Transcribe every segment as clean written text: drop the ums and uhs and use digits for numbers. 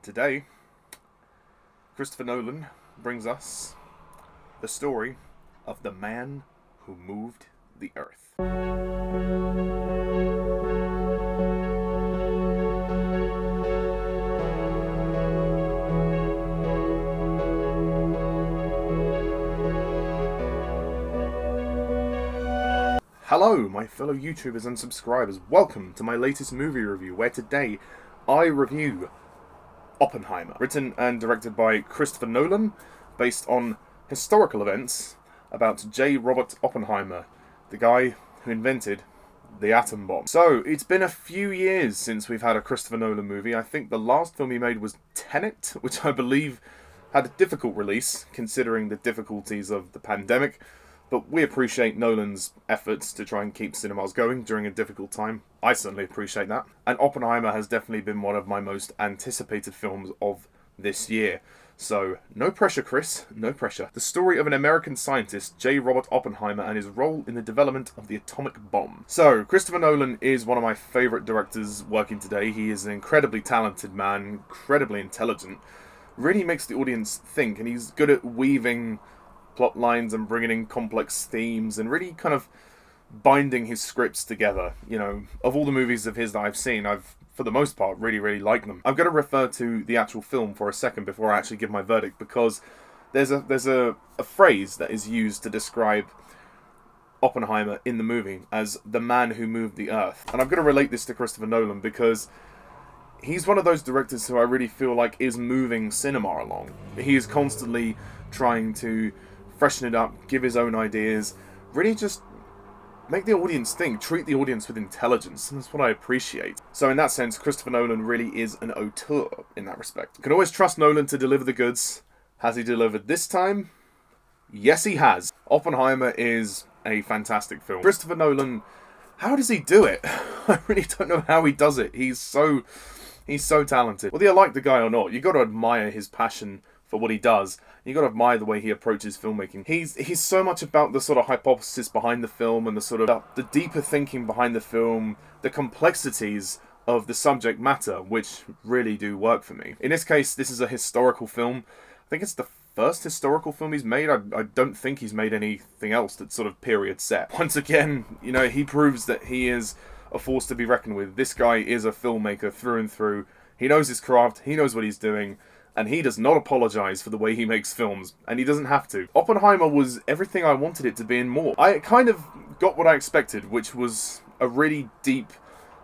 Today, Christopher Nolan brings us the story of the man who moved the earth. Hello, my fellow YouTubers and subscribers. Welcome to my latest movie review, where today I review Oppenheimer, written and directed by Christopher Nolan, based on historical events about J. Robert Oppenheimer, the guy who invented the atom bomb. So, it's been a few years since we've had a Christopher Nolan movie. I think the last film he made was Tenet, which I believe had a difficult release, considering the difficulties of the pandemic. But we appreciate Nolan's efforts to try and keep cinemas going during a difficult time. I certainly appreciate that. And Oppenheimer has definitely been one of my most anticipated films of this year. So, no pressure, Chris. No pressure. The story of an American scientist, J. Robert Oppenheimer, and his role in the development of the atomic bomb. So, Christopher Nolan is one of my favourite directors working today. He is an incredibly talented man, incredibly intelligent. Really makes the audience think, and he's good at weaving plot lines and bringing in complex themes and really kind of binding his scripts together. You know, of all the movies of his that I've seen, I've, for the most part, really liked them. I'm going to refer to the actual film for a second before I actually give my verdict, because there's a phrase that is used to describe Oppenheimer in the movie as the man who moved the earth. And I'm going to relate this to Christopher Nolan because he's one of those directors who I really feel like is moving cinema along. He is constantly trying to freshen it up, give his own ideas, really just make the audience think, treat the audience with intelligence, and that's what I appreciate. So in that sense, Christopher Nolan really is an auteur in that respect. You can always trust Nolan to deliver the goods. Has he delivered this time? Yes, he has. Oppenheimer is a fantastic film. Christopher Nolan, how does he do it? I really don't know how he does it. He's so talented. Whether you like the guy or not, you got to admire his passion for what he does. You got to admire the way he approaches filmmaking. He's so much about the sort of hypothesis behind the film and the sort of the deeper thinking behind the film, the complexities of the subject matter, which really do work for me. In this case, this is a historical film. I think it's the first historical film he's made. I don't think he's made anything else that's sort of period set. Once again, you know, he proves that he is a force to be reckoned with. This guy is a filmmaker through and through. He knows his craft, he knows what he's doing, and he does not apologise for the way he makes films, and he doesn't have to. Oppenheimer was everything I wanted it to be and more. I kind of got what I expected, which was a really deep,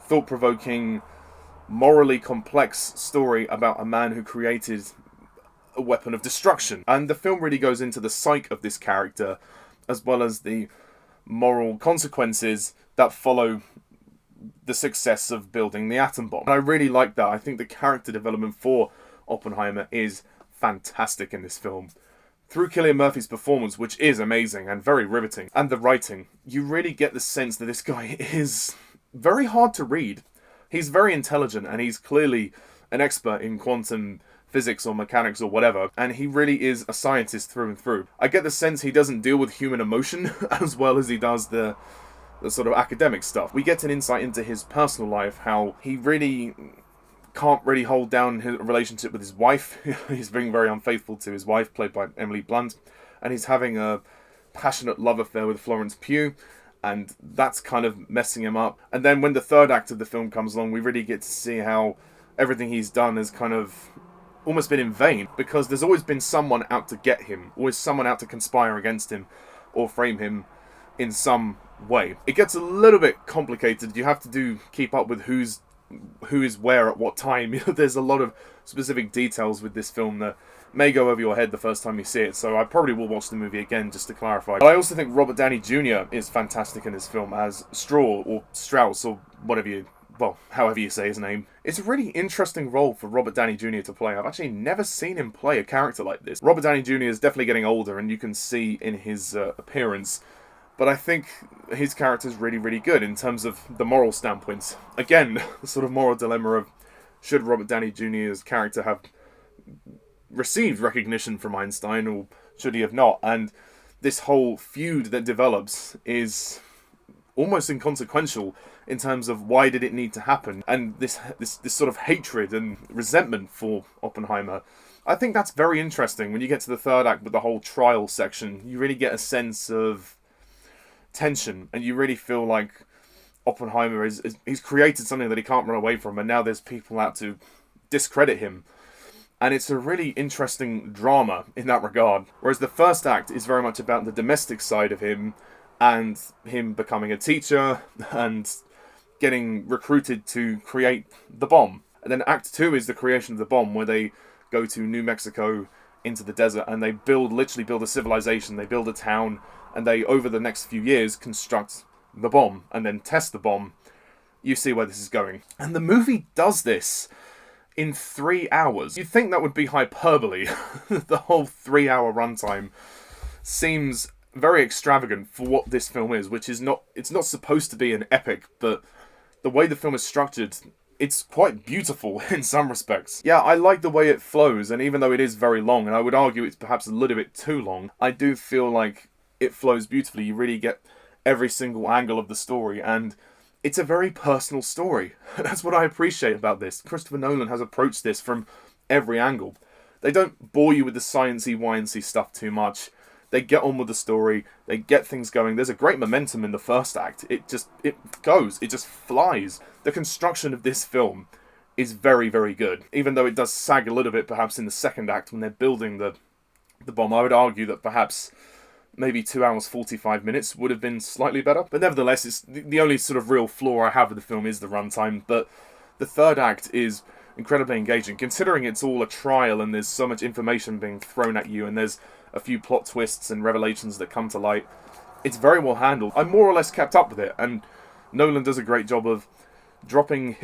thought-provoking, morally complex story about a man who created a weapon of destruction. And the film really goes into the psyche of this character, as well as the moral consequences that follow the success of building the atom bomb. And I really like that. I think the character development for Oppenheimer is fantastic in this film. Through Cillian Murphy's performance, which is amazing and very riveting, and the writing, you really get the sense that this guy is very hard to read. He's very intelligent, and he's clearly an expert in quantum physics or mechanics or whatever, and he really is a scientist through and through. I get the sense he doesn't deal with human emotion as well as he does the sort of academic stuff. We get an insight into his personal life, how he really can't really hold down his relationship with his wife. He's being very unfaithful to his wife, played by Emily Blunt, and he's having a passionate love affair with Florence Pugh, and that's kind of messing him up. And then when the third act of the film comes along, we really get to see how everything he's done has kind of almost been in vain, because there's always been someone out to get him, always someone out to conspire against him or frame him in some way. It gets a little bit complicated. You have to keep up with who is where at what time. You know, there's a lot of specific details with this film that may go over your head the first time you see it, so I probably will watch the movie again just to clarify. But I also think Robert Downey Jr. is fantastic in this film as Straw, or Strauss, or however you say his name. It's a really interesting role for Robert Downey Jr. to play. I've actually never seen him play a character like this. Robert Downey Jr. is definitely getting older, and you can see in his appearance. But I think his character is really good in terms of the moral standpoints. Again, the sort of moral dilemma of should Robert Downey Jr.'s character have received recognition from Einstein, or should he have not? And this whole feud that develops is almost inconsequential in terms of why did it need to happen, and this sort of hatred and resentment for Oppenheimer. I think that's very interesting. When you get to the third act with the whole trial section, you really get a sense of tension, and you really feel like Oppenheimer he's created something that he can't run away from, and now there's people out to discredit him. And it's a really interesting drama in that regard. Whereas the first act is very much about the domestic side of him, and him becoming a teacher, and getting recruited to create the bomb. And then Act 2 is the creation of the bomb, where they go to New Mexico into the desert, and they literally build a civilization, they build a town, and they, over the next few years, construct the bomb, and then test the bomb. You see where this is going. And the movie does this in 3 hours. You'd think that would be hyperbole. The whole 3-hour runtime seems very extravagant for what this film is, which is not, it's not supposed to be an epic, but the way the film is structured, it's quite beautiful in some respects. Yeah, I like the way it flows, and even though it is very long, and I would argue it's perhaps a little bit too long, I do feel like it flows beautifully. You really get every single angle of the story, and it's a very personal story. That's what I appreciate about this. Christopher Nolan has approached this from every angle. They don't bore you with the sciencey, wincy stuff too much. They get on with the story. They get things going. There's a great momentum in the first act. It goes. It just flies. The construction of this film is very, very good. Even though it does sag a little bit, perhaps in the second act when they're building the bomb. I would argue that perhaps maybe 2 hours 45 minutes would have been slightly better. But nevertheless, it's the only sort of real flaw I have with the film is the runtime. But the third act is incredibly engaging, considering it's all a trial and there's so much information being thrown at you and there's a few plot twists and revelations that come to light. It's very well handled. I more or less kept up with it, and Nolan does a great job of dropping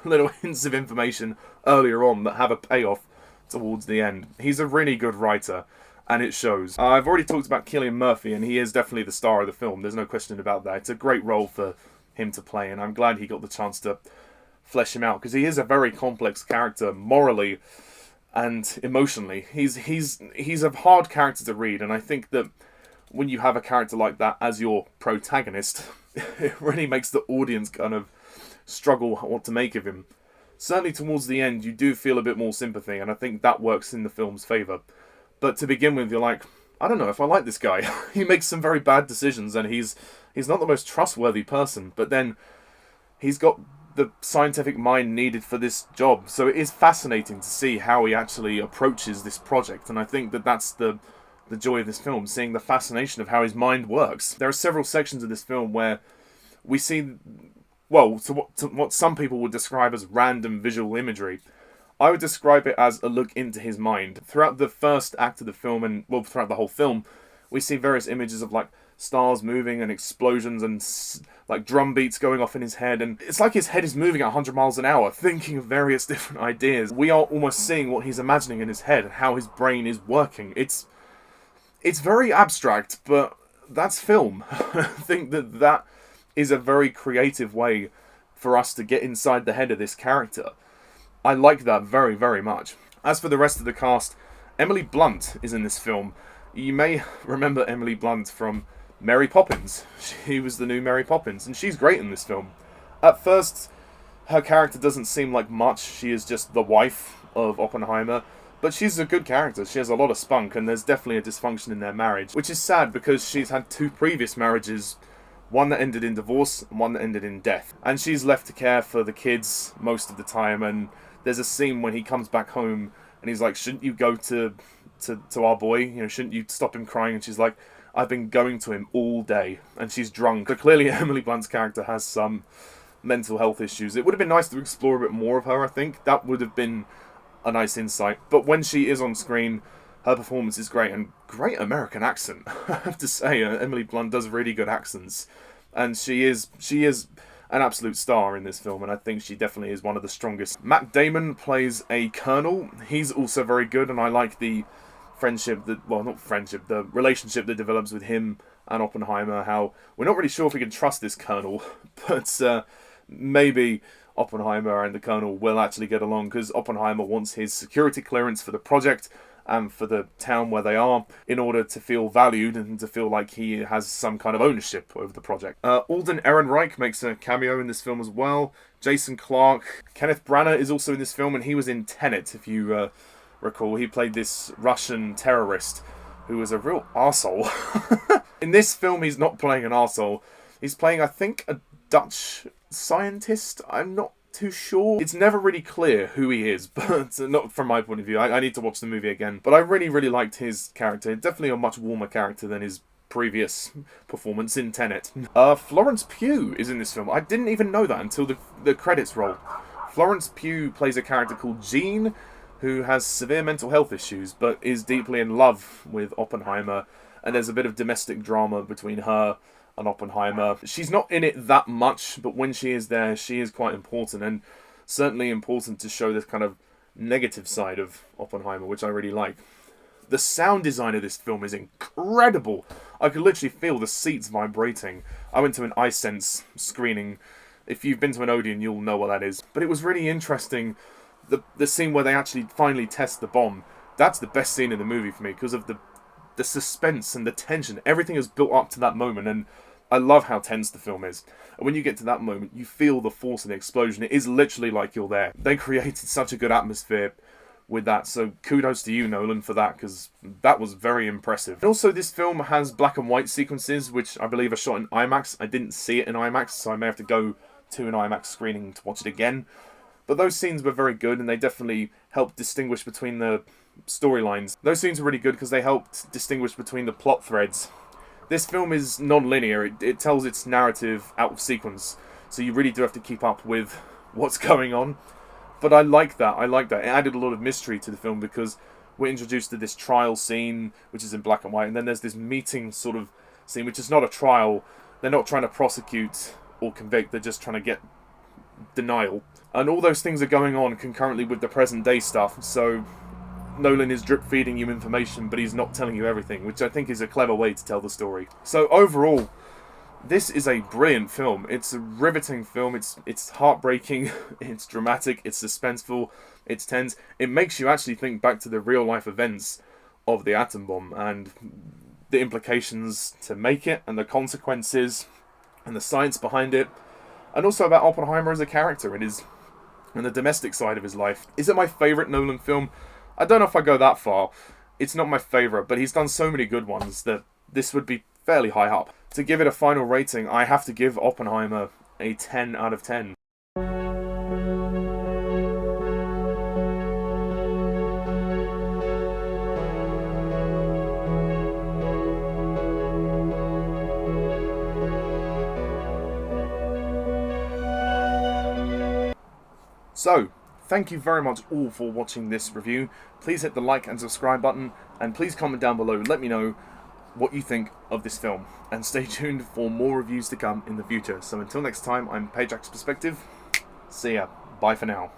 little hints of information earlier on that have a payoff towards the end. He's a really good writer, and it shows. I've already talked about Cillian Murphy, and he is definitely the star of the film. There's no question about that. It's a great role for him to play, and I'm glad he got the chance to flesh him out, because he is a very complex character morally and emotionally. He's a hard character to read, and I think that when you have a character like that as your protagonist, it really makes the audience kind of struggle what to make of him. Certainly towards the end, you do feel a bit more sympathy, and I think that works in the film's favour. But to begin with, you're like, I don't know if I like this guy. He makes some very bad decisions, and he's not the most trustworthy person, but then he's got the scientific mind needed for this job. So it is fascinating to see how he actually approaches this project, and I think that that's the joy of this film, seeing the fascination of how his mind works. There are several sections of this film where we see, well, to what some people would describe as random visual imagery. I would describe it as a look into his mind. Throughout the first act of the film, and well, throughout the whole film, we see various images of like stars moving and explosions and like drum beats going off in his head, and it's like his head is moving at 100 miles an hour, thinking of various different ideas. We are almost seeing what he's imagining in his head and how his brain is working. It's very abstract, but that's film. I think that is a very creative way for us to get inside the head of this character. I like that very, very much. As for the rest of the cast, Emily Blunt is in this film. You may remember Emily Blunt from Mary Poppins. She was the new Mary Poppins, and she's great in this film. At first, her character doesn't seem like much. She is just the wife of Oppenheimer, but she's a good character. She has a lot of spunk, and there's definitely a dysfunction in their marriage, which is sad because she's had 2 previous marriages, one that ended in divorce and one that ended in death. And she's left to care for the kids most of the time, and there's a scene when he comes back home and he's like, shouldn't you go to our boy? You know, shouldn't you stop him crying? And she's like, I've been going to him all day. And she's drunk. So clearly Emily Blunt's character has some mental health issues. It would have been nice to explore a bit more of her, I think. That would have been a nice insight. But when she is on screen, her performance is great. And great American accent, I have to say. Emily Blunt does really good accents. And she is an absolute star in this film, and I think she definitely is one of the strongest. Matt Damon plays a colonel. He's also very good, and I like the the relationship that develops with him and Oppenheimer, how we're not really sure if we can trust this colonel, but maybe Oppenheimer and the colonel will actually get along, because Oppenheimer wants his security clearance for the project, and for the town where they are, in order to feel valued and to feel like he has some kind of ownership over the project. Alden Ehrenreich makes a cameo in this film as well. Jason Clarke. Kenneth Branagh is also in this film, and he was in Tenet, if you recall. He played this Russian terrorist who was a real arsehole. In this film, he's not playing an arsehole. He's playing, I think, a Dutch scientist. I'm not too sure. It's never really clear who he is, but not from my point of view. I need to watch the movie again. But I really, really liked his character. Definitely a much warmer character than his previous performance in Tenet. Florence Pugh is in this film. I didn't even know that until the credits roll. Florence Pugh plays a character called Jean, who has severe mental health issues, but is deeply in love with Oppenheimer, and there's a bit of domestic drama between her and Oppenheimer. She's not in it that much, but when she is there, she is quite important, and certainly important to show this kind of negative side of Oppenheimer, which I really like. The sound design of this film is incredible. I could literally feel the seats vibrating. I went to an iSense screening. If you've been to an Odeon, you'll know what that is. But it was really interesting, the scene where they actually finally test the bomb. That's the best scene in the movie for me, because of the suspense and the tension. Everything is built up to that moment, and I love how tense the film is. And when you get to that moment, you feel the force of the explosion. It is literally like you're there. They created such a good atmosphere with that, so kudos to you, Nolan, for that, because that was very impressive. And also, this film has black and white sequences, which I believe are shot in IMAX. I didn't see it in IMAX, so I may have to go to an IMAX screening to watch it again. But those scenes were very good, and they definitely helped distinguish between the storylines. Those scenes were really good because they helped distinguish between the plot threads. This film is non-linear. It tells its narrative out of sequence, so you really do have to keep up with what's going on. But I like that. It added a lot of mystery to the film because we're introduced to this trial scene, which is in black and white, and then there's this meeting sort of scene, which is not a trial. They're not trying to prosecute or convict. They're just trying to get denial. And all those things are going on concurrently with the present day stuff, so Nolan is drip feeding you information, but he's not telling you everything, which I think is a clever way to tell the story. So overall, this is a brilliant film. It's a riveting film. It's heartbreaking, it's dramatic, it's suspenseful, it's tense. It makes you actually think back to the real life events of the atom bomb and the implications to make it and the consequences and the science behind it. And also about Oppenheimer as a character and the domestic side of his life. Is it my favourite Nolan film? I don't know if I go that far. It's not my favourite, but he's done so many good ones that this would be fairly high up. To give it a final rating, I have to give Oppenheimer a 10 out of 10. So, thank you very much all for watching this review. Please hit the like and subscribe button, and please comment down below. Let me know what you think of this film, and stay tuned for more reviews to come in the future. So until next time, I'm Pajak's Perspective. See ya. Bye for now.